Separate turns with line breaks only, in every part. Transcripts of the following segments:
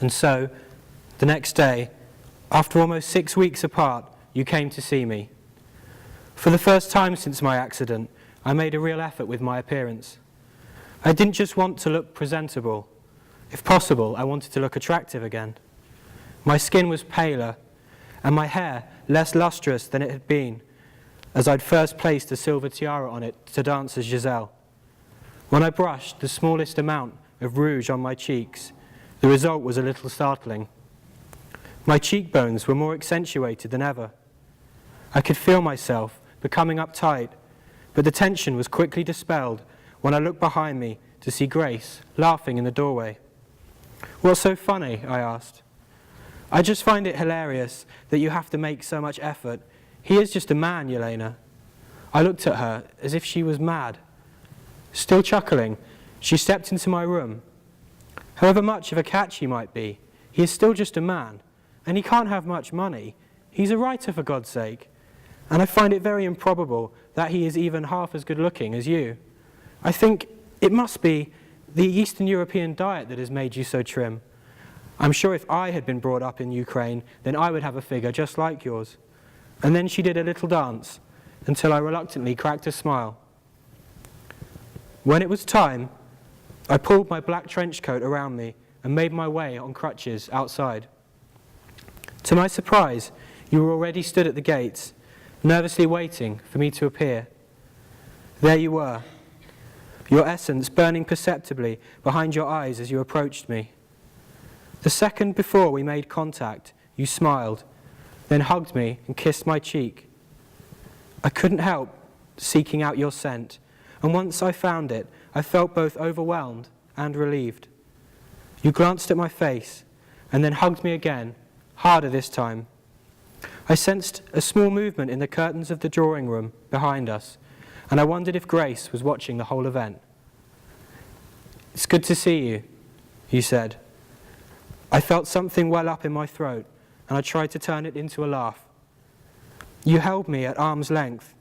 And so, the next day, after almost 6 weeks apart, you came to see me. For the first time since my accident, I made a real effort with my appearance. I didn't just want to look presentable. If possible, I wanted to look attractive again. My skin was paler, and my hair less lustrous than it had been, as I'd first placed a silver tiara on it to dance as Giselle. When I brushed the smallest amount of rouge on my cheeks, the result was a little startling. My cheekbones were more accentuated than ever. I could feel myself becoming uptight, but the tension was quickly dispelled when I looked behind me to see Grace laughing in the doorway. "What's so funny?" I asked. "I just find it hilarious that you have to make so much effort. He is just a man, Yelena." I looked at her as if she was mad. Still chuckling, she stepped into my room. "However much of a catch he might be, he is still just a man, and he can't have much money. He's a writer, for God's sake. And I find it very improbable that he is even half as good looking as you. I think it must be the Eastern European diet that has made you so trim. I'm sure if I had been brought up in Ukraine, then I would have a figure just like yours." And then she did a little dance, until I reluctantly cracked a smile. When it was time, I pulled my black trench coat around me and made my way on crutches outside. To my surprise, you were already stood at the gates, nervously waiting for me to appear. There you were, your essence burning perceptibly behind your eyes as you approached me. The second before we made contact, you smiled, then hugged me and kissed my cheek. I couldn't help seeking out your scent, and once I found it, I felt both overwhelmed and relieved. You glanced at my face, and then hugged me again, harder this time. I sensed a small movement in the curtains of the drawing room behind us, and I wondered if Grace was watching the whole event. "It's good to see you," you said. I felt something well up in my throat, and I tried to turn it into a laugh. You held me at arm's length.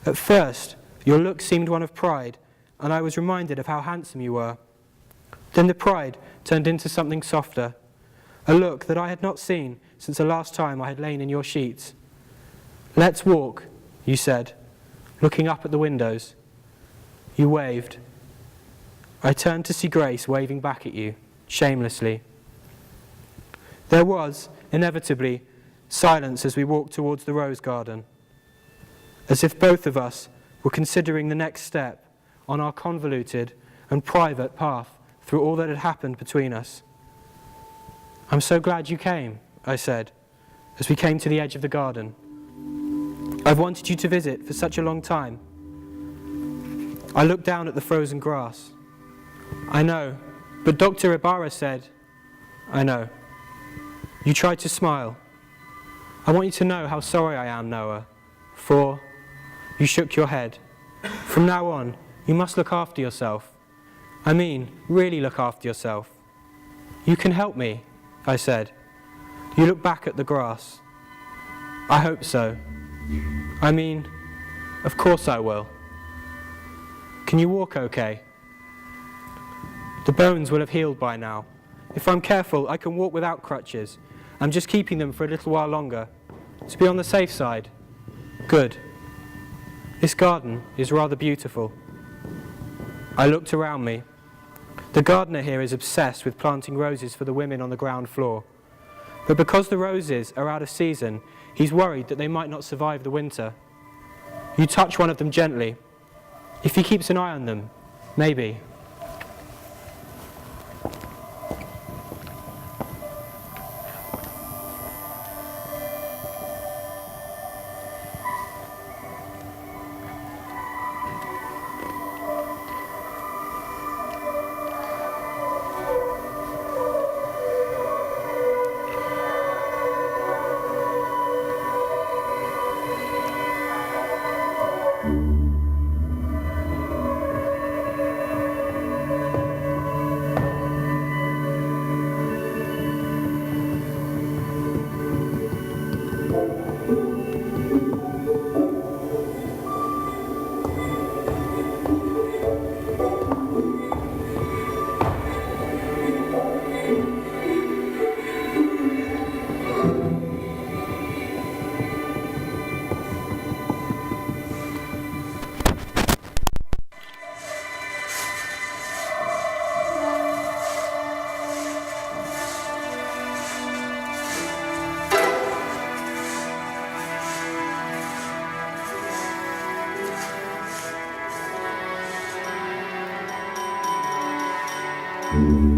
At first, your look seemed one of pride, and I was reminded of how handsome you were. Then the pride turned into something softer, a look that I had not seen since the last time I had lain in your sheets. "Let's walk," you said, looking up at the windows. You waved. I turned to see Grace waving back at you, shamelessly. There was, inevitably, silence as we walked towards the rose garden, as if both of us were considering the next step on our convoluted and private path through all that had happened between us. "I'm so glad you came," I said, as we came to the edge of the garden. "I've wanted you to visit for such a long time." I looked down at the frozen grass. "I know, but Dr. Ibarra said—" "I know." You tried to smile. "I want you to know how sorry I am, Noah, for—" You shook your head. "From now on, you must look after yourself. I mean, really look after yourself." "You can help me," I said. You looked back at the grass. "I hope so. I mean, of course I will." "Can you walk okay?" "The bones will have healed by now. If I'm careful, I can walk without crutches. I'm just keeping them for a little while longer, to be on the safe side." "Good. This garden is rather beautiful." I looked around me. The gardener here is obsessed with planting roses for the women on the ground floor. But because the roses are out of season, he's worried that they might not survive the winter. You touch one of them gently. If he keeps an eye on them, maybe.
you.